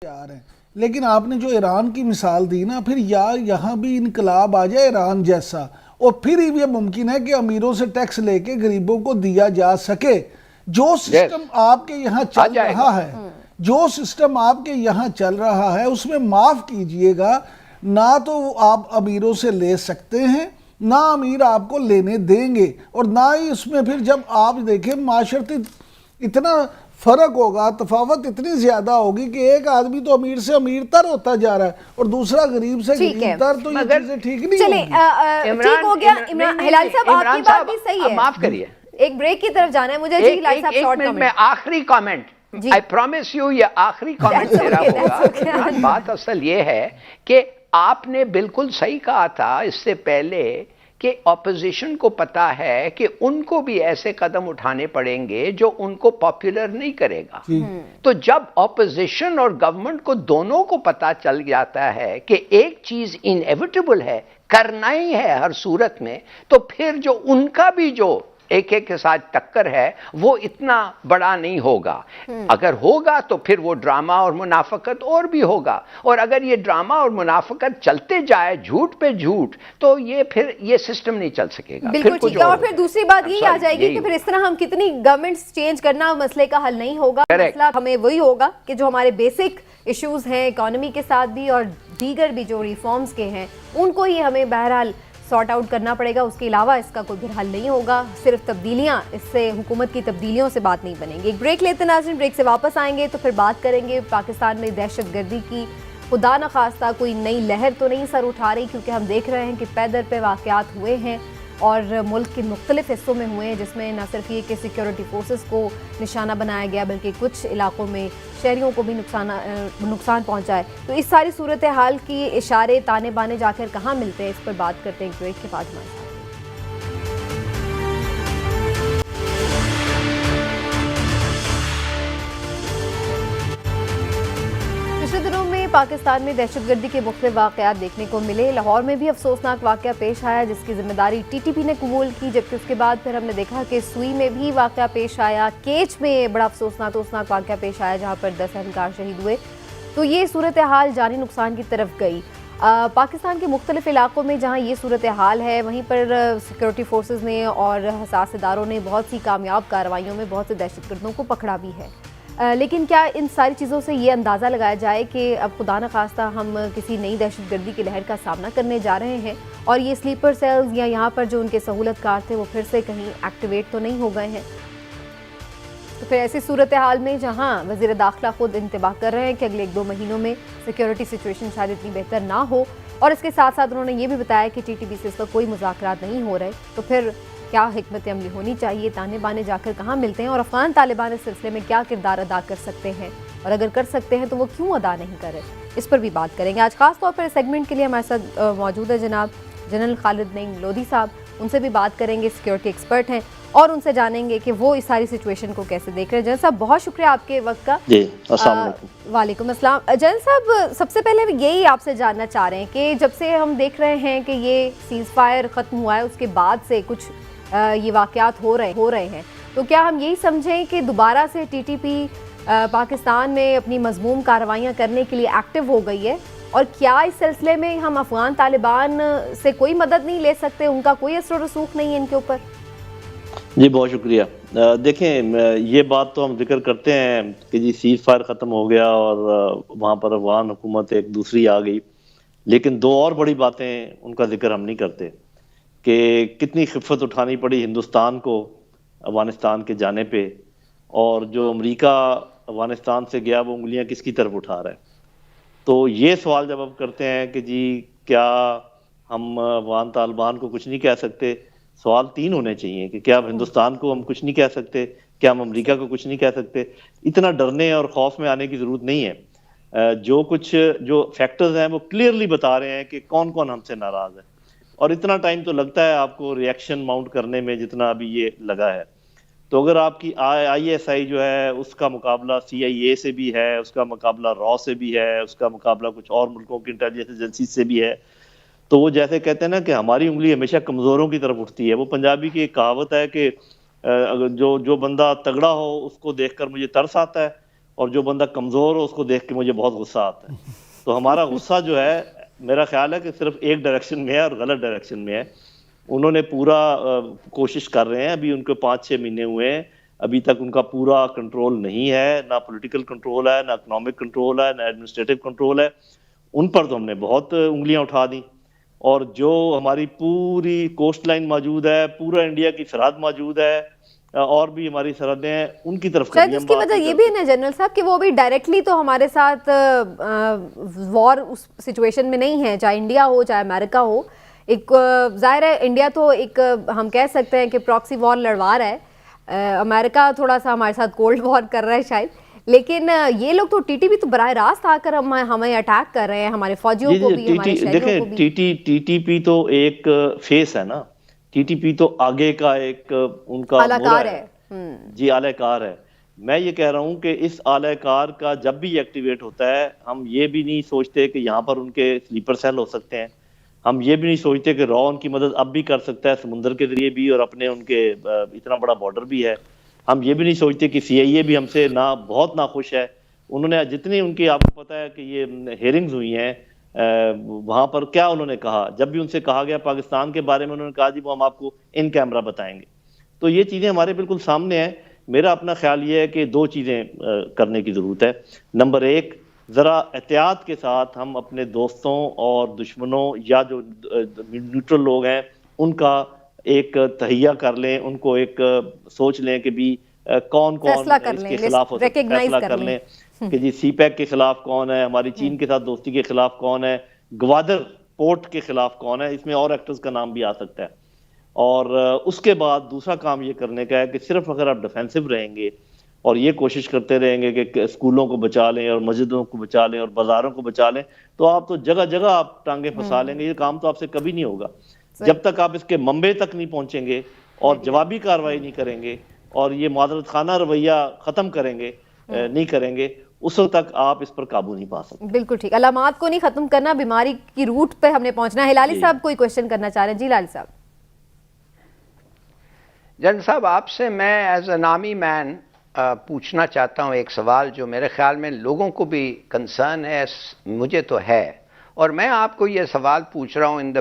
تیار ہیں، لیکن آپ نے جو ایران کی مثال دی نا، پھر یہاں بھی انقلاب آ جائے ایران جیسا، اور پھر یہ ممکن ہے کہ امیروں سے ٹیکس لے کے غریبوں کو دیا جا سکے. جو سسٹم آپ کے یہاں چل رہا ہے، جو سسٹم آپ کے یہاں چل رہا ہے، اس میں معاف کیجئے گا، نہ تو آپ امیروں سے لے سکتے ہیں، نہ امیر آپ کو لینے دیں گے، اور نہ ہی اس میں پھر جب آپ دیکھیں معاشرتی اتنا فرق ہوگا، تفاوت اتنی زیادہ ہوگی کہ ایک آدمی تو امیر سے امیر تر ہوتا جا رہا ہے اور دوسرا غریب سے غریب تر، تو یہ چیزیں ٹھیک نہیں ہوگی. ٹھیک ہو گیا. ہلال صاحب آپ کی بات بھی صحیح ہے، معاف کریے، ایک بریک کی طرف جانا ہے مجھے. ایک منٹ میں آخری کامنٹ، I promise you یہ آخری کامنٹ میرا ہوگا. بات اصل یہ ہے کہ آپ نے بالکل صحیح کہا تھا اس سے پہلے کہ اپوزیشن کو پتا ہے کہ ان کو بھی ایسے قدم اٹھانے پڑیں گے جو ان کو پاپولر نہیں کرے گا. تو جب اپوزیشن اور گورنمنٹ کو دونوں کو پتا چل جاتا ہے کہ ایک چیز انیویٹیبل ہے، کرنا ہی ہے ہر صورت میں، تو پھر جو ان کا بھی جو ایک کے ساتھ ٹکر ہے وہ اتنا بڑا نہیں ہوگا. اگر ہوگا تو پھر وہ ڈرامہ اور منافقت اور بھی ہوگا، اور اگر یہ ڈرامہ اور منافقت چلتے جائے جھوٹ پہ جھوٹ، تو یہ پھر یہ سسٹم نہیں چل سکے گا. بالکل ٹھیک ہے. اور پھر دوسری بات یہ آ جائے گی کہ پھر اس طرح ہم کتنی گورنمنٹس چینج کرنا مسئلے کا حل نہیں ہوگا. مسئلہ ہمیں وہی ہوگا کہ جو ہمارے بیسک ایشوز ہیں اکانومی کے ساتھ بھی اور دیگر بھی جو ریفارمز کے ہیں ان کو ہی ہمیں بہرحال سارٹ آؤٹ کرنا پڑے گا. اس کے علاوہ اس کا کوئی بھی حل نہیں ہوگا. صرف تبدیلیاں، اس سے حکومت کی تبدیلیوں سے بات نہیں بنے گی. ایک بریک لیتے ناظرین، بریک سے واپس آئیں گے تو پھر بات کریں گے پاکستان میں دہشت گردی کی خدا نخواستہ کوئی نئی لہر تو نہیں سر اٹھا رہی، کیونکہ ہم دیکھ رہے ہیں کہ پے در پہ واقعات ہوئے ہیں اور ملک کے مختلف حصوں میں ہوئے ہیں، جس میں نہ صرف یہ کہ سیکیورٹی فورسز کو نشانہ بنایا گیا بلکہ کچھ علاقوں میں شہریوں کو بھی نقصان پہنچا ہے. تو اس ساری صورتحال کی اشارے تانے بانے جا کر کہاں ملتے ہیں، اس پر بات کرتے ہیں بریک کے بعد. ہمارے ساتھ پچھلے دنوں میں پاکستان میں دہشت گردی کے مختلف واقعات دیکھنے کو ملے. لاہور میں بھی افسوسناک واقعہ پیش آیا جس کی ذمہ داری ٹی ٹی پی نے قبول کی، جبکہ اس کے بعد پھر ہم نے دیکھا کہ سوئی میں بھی واقعہ پیش آیا، کیچ میں بڑا افسوسناک واقعہ پیش آیا جہاں پر 10 اہلکار شہید ہوئے. تو یہ صورتحال جانی نقصان کی طرف گئی. پاکستان کے مختلف علاقوں میں جہاں یہ صورتحال ہے وہیں پر سیکیورٹی فورسز نے اور حساس اداروں نے بہت سی کامیاب کارروائیوں میں بہت سے دہشت گردوں کو پکڑا بھی ہے. لیکن کیا ان ساری چیزوں سے یہ اندازہ لگایا جائے کہ اب خدا نخواستہ ہم کسی نئی دہشت گردی کی لہر کا سامنا کرنے جا رہے ہیں اور یہ سلیپر سیلز یا یہاں پر جو ان کے سہولت کار تھے وہ پھر سے کہیں ایکٹیویٹ تو نہیں ہو گئے ہیں؟ تو پھر ایسی صورتحال میں جہاں وزیر داخلہ خود انتباہ کر رہے ہیں کہ اگلے 1-2 مہینوں میں سیکیورٹی سچویشن شاید اتنی بہتر نہ ہو، اور اس کے ساتھ ساتھ انہوں نے یہ بھی بتایا کہ ٹی ٹی پی سے اس کا کوئی مذاکرات نہیں ہو رہے، تو پھر کیا حکمت عملی ہونی چاہیے، تانے بانے جا کر کہاں ملتے ہیں، اور افغان طالبان اس سلسلے میں کیا کردار ادا کر سکتے ہیں، اور اگر کر سکتے ہیں تو وہ کیوں ادا نہیں کر رہے، اس پر بھی بات کریں گے. آج خاص طور پر اس سیگمنٹ کے لیے ہمارے ساتھ موجود ہے جناب جنرل خالد نعیم لودھی صاحب. ان سے بھی بات کریں گے، سیکیورٹی ایکسپرٹ ہیں، اور ان سے جانیں گے کہ وہ اس ساری سچویشن کو کیسے دیکھ رہے ہیں. جنرل صاحب بہت شکریہ آپ کے وقت کا. جی السلام علیکم. وعلیکم السلام. جنرل صاحب سب سے پہلے یہی آپ سے جاننا چاہ رہے ہیں کہ جب سے ہم دیکھ رہے ہیں کہ یہ سیز فائر ختم ہوا ہے اس کے بعد سے کچھ یہ واقعات ہو رہے ہیں، تو کیا ہم یہی سمجھیں کہ دوبارہ سے ٹی ٹی پی پاکستان میں اپنی مذموم کارروائیاں کرنے کے لیے ایکٹیو ہو گئی ہے، اور کیا اس سلسلے میں ہم افغان طالبان سے کوئی مدد نہیں لے سکتے؟ ان کا کوئی اثر و رسوخ نہیں ہے ان کے اوپر؟ جی بہت شکریہ. دیکھیں یہ بات تو ہم ذکر کرتے ہیں کہ جی سیز فائر ختم ہو گیا اور وہاں پر افغان حکومت ایک دوسری آ گئی، لیکن دو اور بڑی باتیں ان کا ذکر ہم نہیں کرتے کہ کتنی خفت اٹھانی پڑی ہندوستان کو افغانستان کے جانے پہ، اور جو امریکہ افغانستان سے گیا وہ انگلیاں کس کی طرف اٹھا رہا ہے. تو یہ سوال جب ہم کرتے ہیں کہ جی کیا ہم افغان طالبان کو کچھ نہیں کہہ سکتے، سوال تین ہونے چاہیے کہ کیا ہندوستان کو ہم کچھ نہیں کہہ سکتے، کیا ہم امریکہ کو کچھ نہیں کہہ سکتے. اتنا ڈرنے اور خوف میں آنے کی ضرورت نہیں ہے. جو فیکٹرز ہیں وہ کلیئرلی بتا رہے ہیں کہ کون کون ہم سے ناراض ہے، اور اتنا ٹائم تو لگتا ہے آپ کو ریئیکشن ماؤنٹ کرنے میں جتنا ابھی یہ لگا ہے. تو اگر آپ کی آئی ایس آئی جو ہے اس کا مقابلہ سی آئی اے سے بھی ہے، اس کا مقابلہ را سے بھی ہے، اس کا مقابلہ کچھ اور ملکوں کی انٹیلیجنس ایجنسی سے بھی ہے، تو وہ جیسے کہتے ہیں نا کہ ہماری انگلی ہمیشہ کمزوروں کی طرف اٹھتی ہے. وہ پنجابی کی ایک کہاوت ہے کہ جو بندہ تگڑا ہو اس کو دیکھ کر مجھے ترس آتا ہے، اور جو بندہ کمزور ہو اس کو دیکھ کے مجھے بہت غصہ آتا ہے. تو ہمارا غصہ جو ہے میرا خیال ہے کہ صرف ایک ڈائریکشن میں ہے اور غلط ڈائریکشن میں ہے. انہوں نے پورا کوشش کر رہے ہیں، ابھی ان کو 5-6 مہینے ہوئے ہیں، ابھی تک ان کا پورا کنٹرول نہیں ہے، نہ پولیٹیکل کنٹرول ہے، نہ اکنامک کنٹرول ہے، نہ ایڈمنسٹریٹو کنٹرول ہے. ان پر تو ہم نے بہت انگلیاں اٹھا دیں، اور جو ہماری پوری کوسٹ لائن موجود ہے، پورا انڈیا کی سرحد موجود ہے، اور بھی ہماری سرحدیں ہیں، ان کی طرف شاید اس کی وجہ یہ بھی ہے نا جنرل صاحب کہ وہ بھی ڈائریکٹلی تو ہمارے ساتھ وار اس سچویشن میں نہیں ہے، چاہے انڈیا ہو چاہے امریکہ ہو. ایک ظاہر ہے انڈیا تو ایک ہم کہہ سکتے ہیں کہ پراکسی وار لڑوا رہا ہے، امریکہ تھوڑا سا ہمارے ساتھ کولڈ وار کر رہا ہے شاید، لیکن یہ لوگ تو ٹی ٹی پی تو براہ راست آ کر ہمیں اٹیک کر رہے ہیں، ہمارے فوجیوں کو بھی، ہمارے شہریوں کو بھی. ٹی ٹی پی تو ایک فیس ہے نا، ٹی ٹی پی تو آگے کا ایک ان کا اعلی کار ہے. جی اعلی کار ہے. میں یہ کہہ رہا ہوں کہ اس اعلی کار کا جب بھی ایکٹیویٹ ہوتا ہے، ہم یہ بھی نہیں سوچتے کہ یہاں پر ان کے سلیپر سیل ہو سکتے ہیں، ہم یہ بھی نہیں سوچتے کہ را ان کی مدد اب بھی کر سکتا ہے سمندر کے ذریعے بھی، اور اپنے ان کے اتنا بڑا بارڈر بھی ہے. ہم یہ بھی نہیں سوچتے کہ سی آئی اے بھی ہم سے بہت ناخوش ہے. انہوں نے جتنی ان کی آپ کو پتہ ہے کہ یہ ہیئرنگز ہوئی ہیں وہاں پر، کیا انہوں نے کہا جب بھی ان سے کہا گیا پاکستان کے بارے میں، انہوں نے کہا جی وہ ہم آپ کو ان کیمرہ بتائیں گے. تو یہ چیزیں ہمارے بالکل سامنے ہیں. میرا اپنا خیال یہ ہے کہ دو چیزیں کرنے کی ضرورت ہے. نمبر ایک، ذرا احتیاط کے ساتھ ہم اپنے دوستوں اور دشمنوں یا جو نیوٹرل لوگ ہیں ان کا ایک تہیہ کر لیں، ان کو ایک سوچ لیں کہ بھی کون کون اس کے خلاف ہو سکتا ہے، فیصلہ کر لیں کہ جی سی پیک کے خلاف کون ہے، ہماری چین کے ساتھ دوستی کے خلاف کون ہے، گوادر پورٹ کے خلاف کون ہے. اس میں اور ایکٹرز کا نام بھی آ سکتا ہے. اور اس کے بعد دوسرا کام یہ کرنے کا ہے کہ صرف اگر آپ ڈیفینسو رہیں گے اور یہ کوشش کرتے رہیں گے کہ اسکولوں کو بچا لیں اور مسجدوں کو بچا لیں اور بازاروں کو بچا لیں، تو آپ تو جگہ جگہ آپ ٹانگیں پھنسا لیں گے. یہ کام تو آپ سے کبھی نہیں ہوگا جب تک آپ اس کے منبع تک نہیں پہنچیں گے اور جوابی کارروائی نہیں کریں گے اور یہ معذرت خانہ رویہ ختم کریں گے نہیں کریں گے، اس وقت تک آپ اس پر قابو نہیں پا سکتے. بالکل ٹھیک. علامات کو نہیں ختم کرنا، بیماری کی روٹ پہ ہم نے پہنچنا ہے. ہلالی صاحب کوئی کوشچن کرنا چاہ رہے ہیں؟ جی ہلالی صاحب. جنرل صاحب آپ سے میں ایز اے نامی مین پوچھنا چاہتا ہوں ایک سوال جو میرے خیال میں لوگوں کو بھی کنسرن ہے، مجھے تو ہے، اور میں آپ کو یہ سوال پوچھ رہا ہوں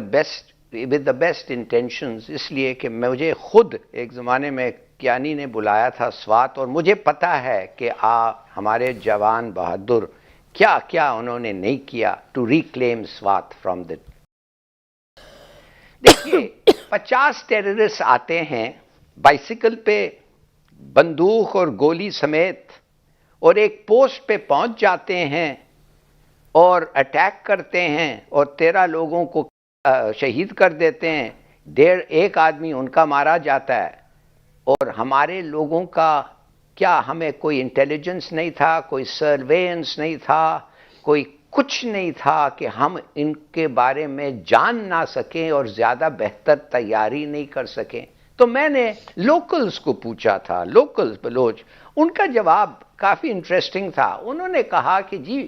ود دا بیسٹ انٹینشنز، اس لیے کہ مجھے خود ایک زمانے میں کیانی نے بلایا تھا سوات، اور مجھے پتا ہے کہ ہمارے جوان بہادر کیا کیا انہوں نے نہیں کیا to reclaim Swat from the. دیکھیے 50 ٹیررسٹ آتے ہیں بائسیکل پہ بندوق اور گولی سمیت، اور ایک پوسٹ پہ پہنچ جاتے ہیں اور اٹیک کرتے ہیں اور 13 لوگوں کو شہید کر دیتے ہیں، 1.5 آدمی ان کا مارا جاتا ہے. اور ہمارے لوگوں کا کیا، ہمیں کوئی انٹیلیجنس نہیں تھا، کوئی سرویلنس نہیں تھا، کوئی کچھ نہیں تھا کہ ہم ان کے بارے میں جان نہ سکیں اور زیادہ بہتر تیاری نہیں کر سکیں. تو میں نے لوکلز کو پوچھا تھا، لوکلز بلوچ، ان کا جواب کافی انٹرسٹنگ تھا. انہوں نے کہا کہ جی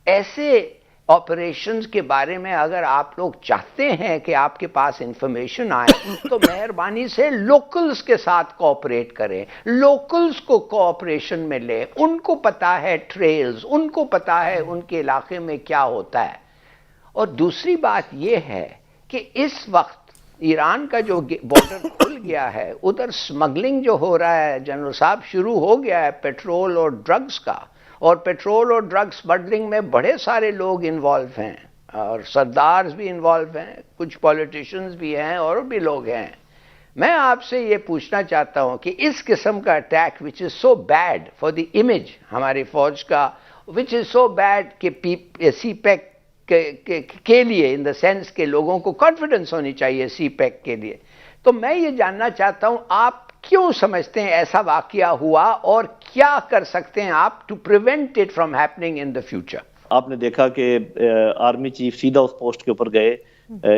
ایسے آپریشنز کے بارے میں اگر آپ لوگ چاہتے ہیں کہ آپ کے پاس انفارمیشن آئے تو مہربانی سے لوکلز کے ساتھ کوآپریٹ کریں، لوکلز کو کوآپریشن میں لیں. ان کو پتا ہے ٹریلز، ان کو پتا ہے ان کے علاقے میں کیا ہوتا ہے. اور دوسری بات یہ ہے کہ اس وقت ایران کا جو بارڈر کھل گیا ہے ادھر سمگلنگ جو ہو رہا ہے جنرل صاحب شروع ہو گیا ہے پیٹرول اور ڈرگز کا, اور پیٹرول اور ڈرگ سمگلنگ میں بڑے سارے لوگ انوالو ہیں اور سردارز بھی انوالو ہیں, کچھ پولیٹیشنز بھی ہیں اور بھی لوگ ہیں. میں آپ سے یہ پوچھنا چاہتا ہوں کہ اس قسم کا attack which is so bad for the image ہماری فوج کا, وچ از سو بیڈ کہ سی پیک کے لیے ان دا سینس کہ لوگوں کو کانفیڈنس ہونی چاہیے سی پیک کے لیے, تو میں یہ جاننا چاہتا ہوں آپ کیوں سمجھتے ہیں ایسا واقعہ ہوا اور کیا کر سکتے ہیں آپ to prevent it from happening in the future? آپ نے دیکھا کہ آرمی چیف سیدھا اس پوسٹ کے اوپر گئے.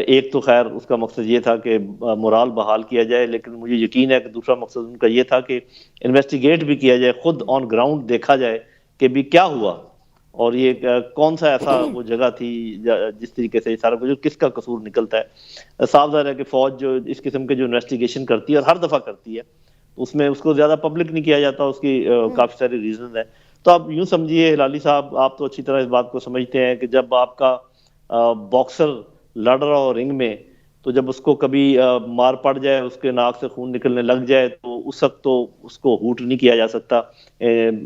ایک تو خیر اس کا مقصد یہ تھا کہ مورال بحال کیا جائے, لیکن مجھے یقین ہے کہ دوسرا مقصد ان کا یہ تھا کہ انویسٹیگیٹ بھی کیا جائے, خود آن گراؤنڈ دیکھا جائے کہ بھی کیا ہوا اور یہ کون سا ایسا وہ جگہ تھی جس طریقے سے سارا کچھ کس کا قصور نکلتا ہے. صاف ظاہر ہے کہ فوج جو اس قسم کے جو انویسٹیگیشن کرتی ہے اور ہر دفعہ کرتی ہے اس میں اس کو زیادہ پبلک نہیں کیا جاتا, اس کی کافی ساری ریزنز ہیں. تو آپ یوں سمجھیے ہلالی صاحب, آپ تو اچھی طرح اس بات کو سمجھتے ہیں کہ جب آپ کا باکسر لڑ رہا ہو رنگ میں, تو جب اس کو کبھی مار پڑ جائے, اس کے ناک سے خون نکلنے لگ جائے, تو اس وقت تو اس کو ہوٹ نہیں کیا جا سکتا,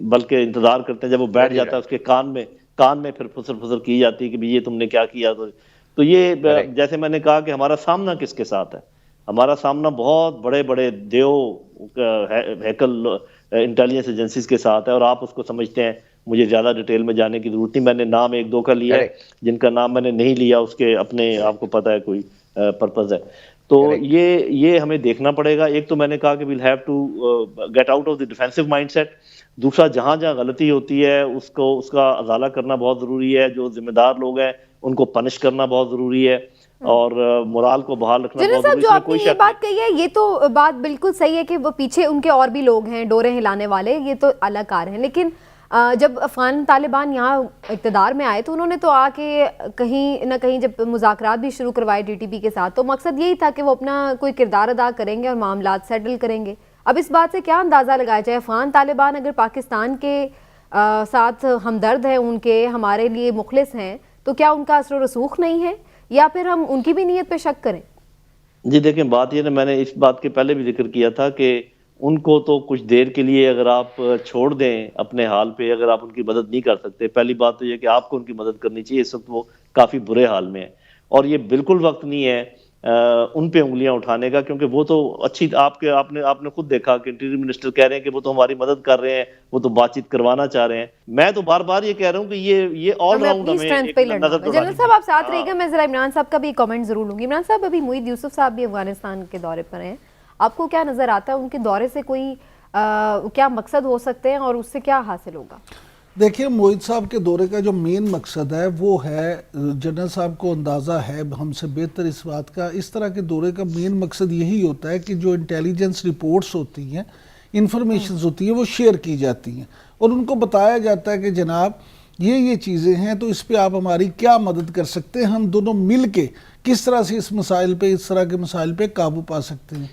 بلکہ انتظار کرتے ہیں جب وہ بیٹھ جاتا ہے اس کے کان میں پھر پھسر پھسر کی جاتی ہے کہ یہ تم نے کیا کیا. تو یہ جیسے میں نے کہا کہ ہمارا سامنا کس کے ساتھ ہے, ہمارا سامنا بہت بڑے بڑے دیو ہیکل انٹیلیجنس ایجنسیز کے ساتھ ہے, اور آپ اس کو سمجھتے ہیں. مجھے زیادہ ڈیٹیل میں جانے کی ضرورت نہیں, میں نے نام ایک دو کا لیا ہے, جن کا نام میں نے نہیں لیا اس کے اپنے آپ کو پتہ ہے کوئی پرپز ہے. تو یہ ہمیں دیکھنا پڑے گا. ایک تو میں نے کہا کہ we'll have to get out of the defensive mindset. دوسرا جہاں جہاں غلطی ہوتی ہے اس کا ازالہ کرنا بہت ضروری ہے, جو ذمہ دار لوگ ہیں ان کو پنش کرنا بہت ضروری ہے, اور مورال کو بحال رکھنا بہت ضروری ہے. جو آپ نے یہ بات کہی ہے یہ تو بات بالکل صحیح ہے کہ وہ پیچھے ان کے اور بھی لوگ ہیں ڈورے ہلانے والے, یہ تو اعلیٰ کار ہیں. لیکن جب افغان طالبان یہاں اقتدار میں آئے تو انہوں نے تو آ کے کہیں نہ کہیں جب مذاکرات بھی شروع کروائے ٹی ٹی پی کے ساتھ, تو مقصد یہی تھا کہ وہ اپنا کوئی کردار ادا کریں گے اور معاملات سیٹل کریں گے. اب اس بات سے کیا اندازہ لگایا جائے, افغان طالبان اگر پاکستان کے ساتھ ہمدرد ہیں, ان کے ہمارے لیے مخلص ہیں, تو کیا ان کا اثر و رسوخ نہیں ہے, یا پھر ہم ان کی بھی نیت پہ شک کریں؟ جی دیکھیں, بات یہ نا, میں نے اس بات کے پہلے بھی ذکر کیا تھا کہ ان کو تو کچھ دیر کے لیے اگر آپ چھوڑ دیں اپنے حال پہ, اگر آپ ان کی مدد نہیں کر سکتے, پہلی بات تو یہ کہ آپ کو ان کی مدد کرنی چاہیے. اس وقت وہ کافی برے حال میں ہیں, اور یہ بالکل وقت نہیں ہے ان پہ انگلیاں اٹھانے کا, کیونکہ وہ تو اچھی آپ نے خود دیکھا کہ انٹیریئر منسٹر کہہ رہے ہیں کہ وہ تو ہماری مدد کر رہے ہیں, وہ تو بات چیت کروانا چاہ رہے ہیں. میں تو بار بار یہ کہہ رہا ہوں کہ یہ آل راؤنڈ ہمیں نظر. جنرل صاحب آپ ساتھ رہے گا, میں ذرا عمران صاحب کا بھی کامنٹ ضرور لوں گی. عمران صاحب, ابھی معید یوسف صاحب بھی افغانستان کے دورے پر ہیں, آپ کو کیا نظر آتا ہے ان کے دورے سے کوئی کیا مقصد ہو سکتے ہیں اور اس سے کیا حاصل ہوگا؟ دیکھیں, معید صاحب کے دورے کا جو مین مقصد ہے وہ ہے, جنرل صاحب کو اندازہ ہے ہم سے بہتر اس بات کا, اس طرح کے دورے کا مین مقصد یہی ہوتا ہے کہ جو انٹیلیجنس رپورٹس ہوتی ہیں, انفارمیشنز ہوتی ہیں, وہ شیئر کی جاتی ہیں اور ان کو بتایا جاتا ہے کہ جناب یہ چیزیں ہیں, تو اس پہ آپ ہماری کیا مدد کر سکتے ہیں, ہم دونوں مل کے کس طرح سے اس مسائل پہ, اس طرح کے مسائل پہ قابو پا سکتے ہیں.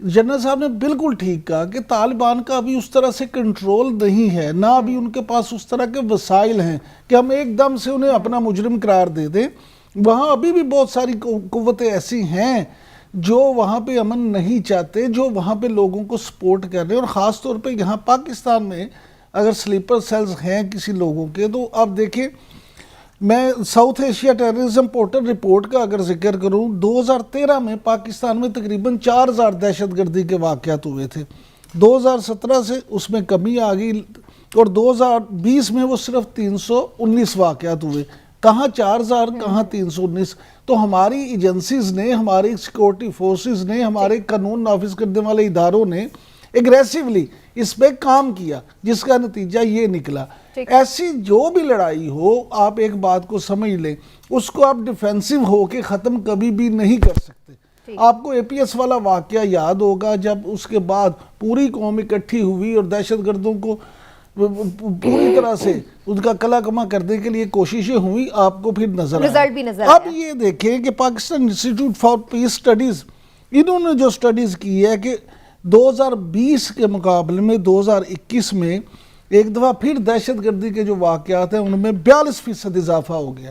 جنرل صاحب نے بالکل ٹھیک کہا کہ طالبان کا ابھی اس طرح سے کنٹرول نہیں ہے, نہ ابھی ان کے پاس اس طرح کے وسائل ہیں کہ ہم ایک دم سے انہیں اپنا مجرم قرار دے دیں. وہاں ابھی بھی بہت ساری قوتیں ایسی ہیں جو وہاں پہ امن نہیں چاہتے, جو وہاں پہ لوگوں کو سپورٹ کر رہے ہیں, اور خاص طور پہ یہاں پاکستان میں اگر سلیپر سیلز ہیں کسی لوگوں کے, تو آپ دیکھیں, میں south Asia terrorism portal report کا اگر ذکر کروں, 2013 میں پاکستان میں تقریباً 4000 دہشت گردی کے واقعات ہوئے تھے. 2017 سے اس میں کمی آ گئی اور 2020 میں وہ صرف 319 واقعات ہوئے. کہاں 4000, کہاں 319. تو ہماری ایجنسیز نے, ہماری سیکورٹی فورسز نے, ہمارے قانون نافذ کرنے والے اداروں نے ایگریسیولی اس پہ کام کیا, جس کا نتیجہ یہ نکلا. ایسی جو بھی لڑائی ہو, آپ ایک بات کو سمجھ لیں, اس کو آپ ڈیفینسو ہو کے ختم کبھی بھی نہیں کر سکتے. آپ کو اے پی ایس والا واقعہ یاد ہوگا, جب اس کے بعد پوری قوم اکٹھی ہوئی اور دہشت گردوں کو پوری طرح سے ان کا کلا کما کرنے کے لیے کوششیں ہوئی, آپ کو پھر نظر آیا. اب یہ دیکھیں کہ Pakistan Institute for Peace Studies, انہوں نے جو اسٹڈیز کی ہے کہ 2020 کے مقابلے میں 2021 میں ایک دفعہ پھر دہشت گردی کے جو واقعات ہیں ان میں 42% اضافہ ہو گیا.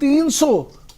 300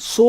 100